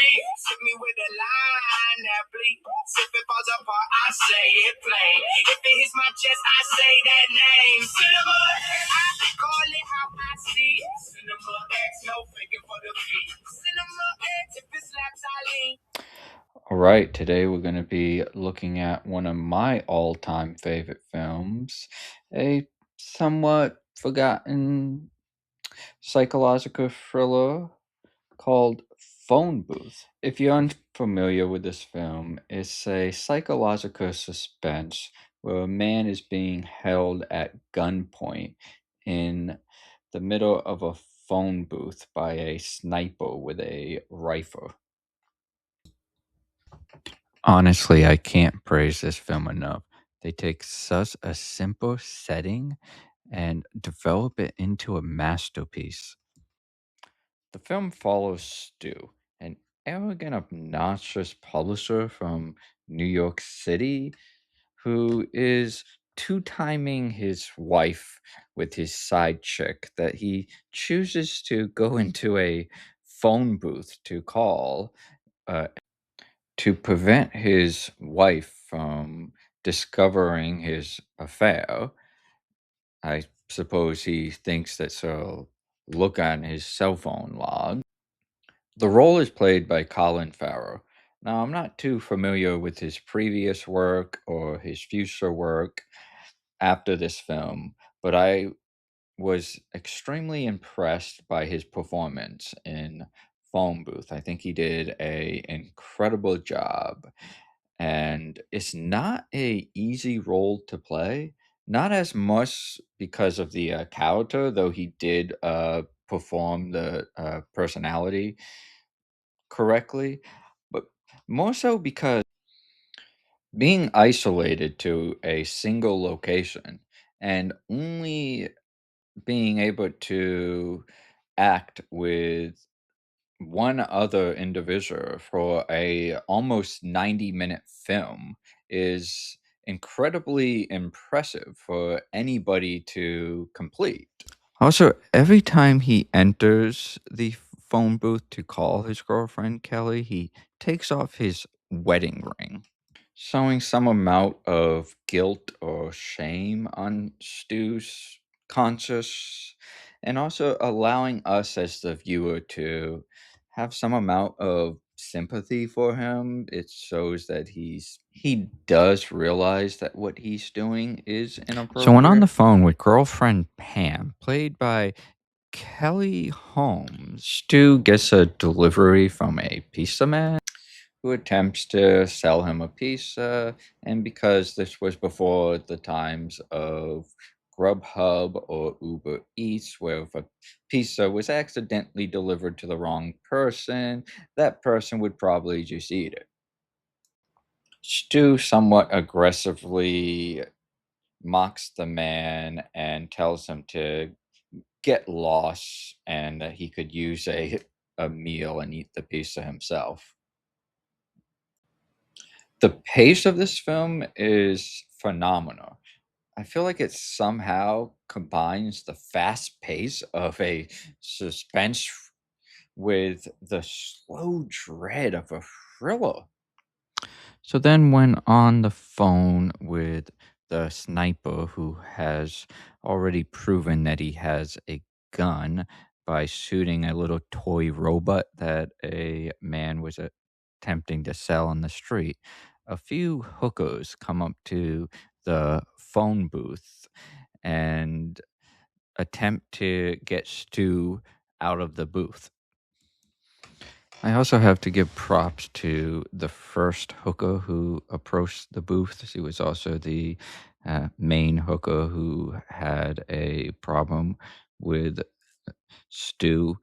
streets. Hit me with a line that bleeds. If it falls apart, I say it plain. If it hits my chest, I say that name. Cinema X, I call it how I see it. Cinema X, no faking for the beat. Cinema X, if it slaps, I lean. All right, today we're going to be looking at one of my all-time favorite films, a somewhat forgotten psychological thriller called Phone Booth. If you're unfamiliar with this film, it's a psychological suspense where a man is being held at gunpoint in the middle of a phone booth by a sniper with a rifle. Honestly, I can't praise this film enough. They take such a simple setting and develop it into a masterpiece. The film follows Stu, an arrogant, obnoxious publisher from New York City who is two-timing his wife with his side chick that he chooses to go into a phone booth to call uh, to prevent his wife from discovering his affair. I suppose he thinks that she'll look on his cell phone log. The role is played by Colin Farrell. Now, I'm not too familiar with his previous work or his future work after this film, but I was extremely impressed by his performance in Phone Booth. I think he did a incredible job, and it's not a easy role to play. Not as much because of the character, though he did perform the personality correctly, but more so because being isolated to a single location and only being able to act with one other individual for a almost 90-minute film is incredibly impressive for anybody to complete. Also, every time he enters the phone booth to call his girlfriend Kelly, he takes off his wedding ring, showing some amount of guilt or shame on Stu's conscience, and also allowing us as the viewer to have some amount of sympathy for him. It shows that he does realize that what he's doing is inappropriate. So when on the phone with girlfriend Pam, played by Kelly Holmes, Stu gets a delivery from a pizza man who attempts to sell him a pizza, and because this was before the times of Grubhub or Uber Eats, where if a pizza was accidentally delivered to the wrong person, that person would probably just eat it. Stu somewhat aggressively mocks the man and tells him to get lost and that he could use a meal and eat the pizza himself. The pace of this film is phenomenal. I feel like it somehow combines the fast pace of a suspense with the slow dread of a thriller. So then, when on the phone with the sniper who has already proven that he has a gun by shooting a little toy robot that a man was attempting to sell on the street, a few hookers come up to the phone booth and attempt to get Stu out of the booth. I also have to give props to the first hooker who approached the booth. She was also the main hooker who had a problem with Stu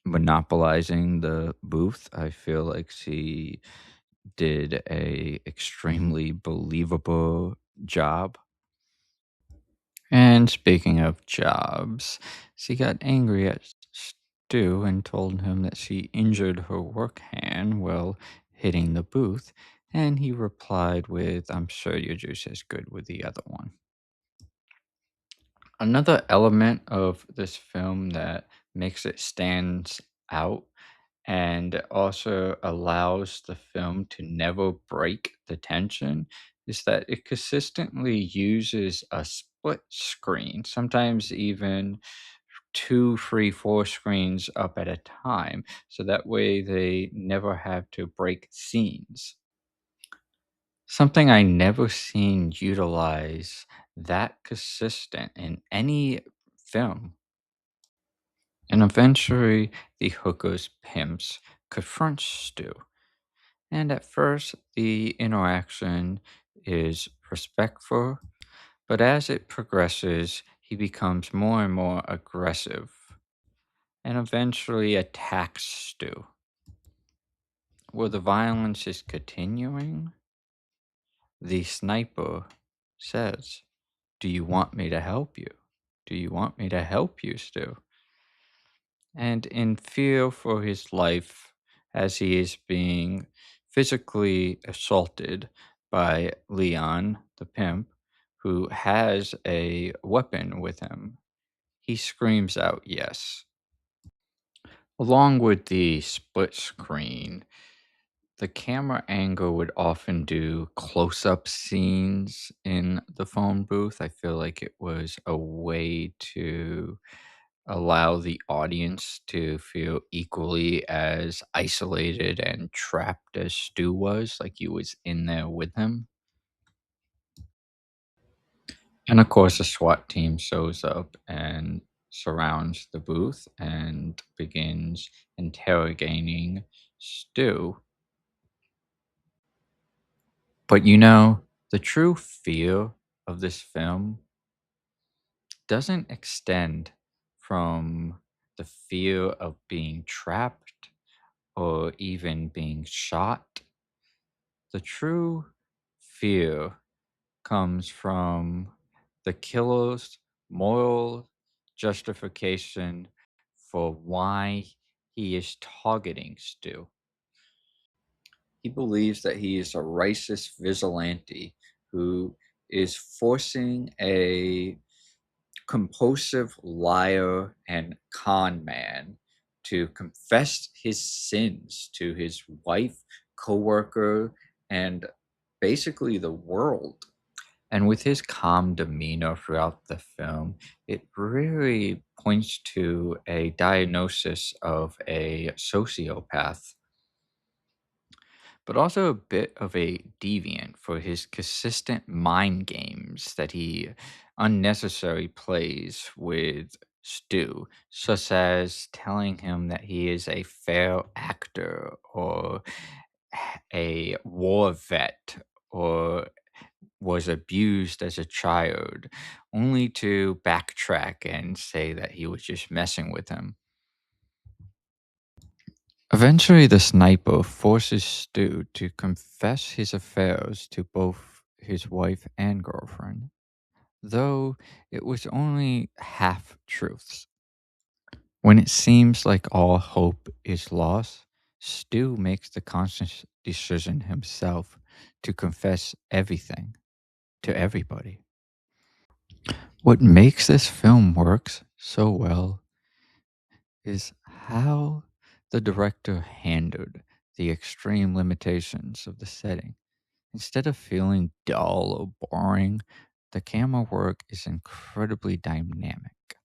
monopolizing the booth. I feel like she did a extremely believable job. And speaking of jobs, she got angry at Stu and told him that she injured her work hand while hitting the booth, and he replied with, "I'm sure you're just as good with the other one." Another element of this film that makes it stands out and also allows the film to never break the tension is that it consistently uses a split screen, sometimes even two, three, four screens up at a time. So that way they never have to break scenes. Something I never seen utilize that consistent in any film. And eventually, the hooker's pimps confront Stu. And at first, the interaction is respectful, but as it progresses, he becomes more and more aggressive and eventually attacks Stu. Where the violence is continuing, the sniper says, "Do you want me to help you? Do you want me to help you, Stu?" And in fear for his life, as he is being physically assaulted by Leon, the pimp, who has a weapon with him, he screams out yes. Along with the split screen, the camera angle would often do close up scenes in the phone booth. I feel like it was a way to allow the audience to feel equally as isolated and trapped as Stu was, like he was in there with him. And of course, the SWAT team shows up and surrounds the booth and begins interrogating Stu. But the true feel of this film doesn't extend from the fear of being trapped or even being shot. The true fear comes from the killer's moral justification for why he is targeting Stu. He believes that he is a racist vigilante who is forcing a compulsive liar and con man to confess his sins to his wife, coworker, and basically the world. And with his calm demeanor throughout the film, it really points to a diagnosis of a sociopath, but also a bit of a deviant for his consistent mind games that he unnecessarily plays with Stu, such as telling him that he is a fair actor or a war vet or was abused as a child, only to backtrack and say that he was just messing with him. Eventually, the sniper forces Stu to confess his affairs to both his wife and girlfriend, though it was only half truths. When it seems like all hope is lost, Stu makes the conscious decision himself to confess everything to everybody. What makes this film works so well is how the director handled the extreme limitations of the setting. Instead of feeling dull or boring, the camera work is incredibly dynamic.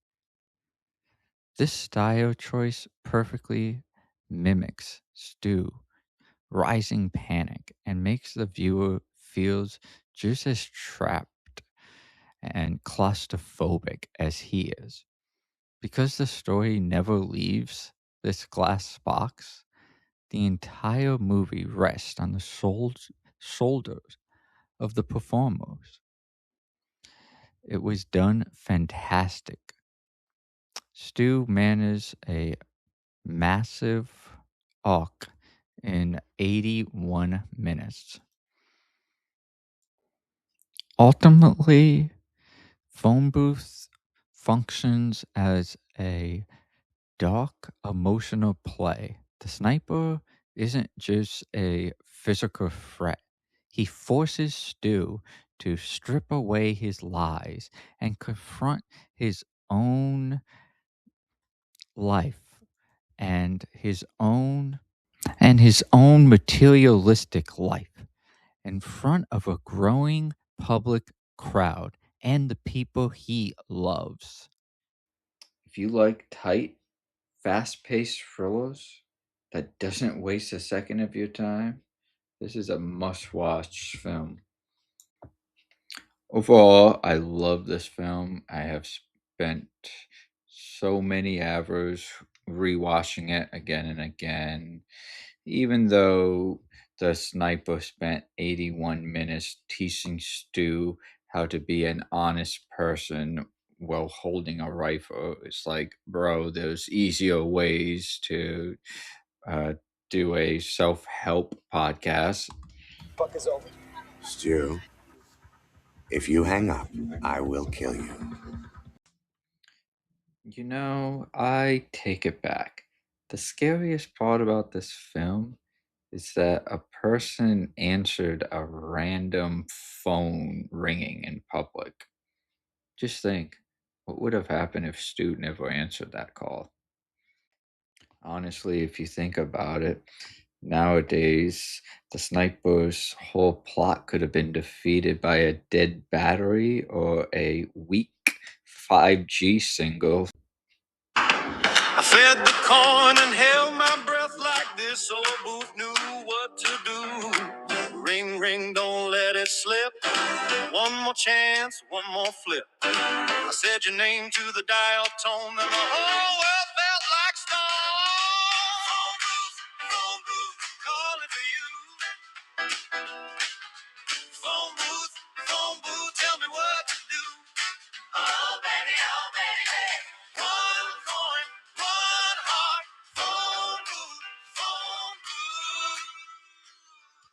This style choice perfectly mimics Stu rising panic and makes the viewer feels just as trapped and claustrophobic as he is. Because the story never leaves this glass box, the entire movie rests on the shoulders of the performers. It was done fantastic. Stu manages a massive arc in 81 minutes. Ultimately, Phone Booth functions as a dark, emotional play. The sniper isn't just a physical threat. He forces Stu to strip away his lies and confront his own life and his own materialistic life in front of a growing public crowd and the people he loves. If you like tight, fast-paced thrillers that doesn't waste a second of your time, this is a must-watch film. Overall, I love this film. I have spent so many hours rewatching it again and again. Even though the sniper spent 81 minutes teaching Stu how to be an honest person while holding a rifle, it's like, bro, there's easier ways to uh, do a self help podcast. Stu, if you hang up, I will kill you. I take it back. The scariest part about this film is that a person answered a random phone ringing in public. Just think, what would have happened if Stu never answered that call? Honestly, if you think about it, nowadays, the sniper's whole plot could have been defeated by a dead battery or a weak 5G single. I fed the corn and held my breath like this old booth knew what to do. Ring, ring, don't let it slip. One more chance, one more flip. I said your name to the dial tone, and the whole world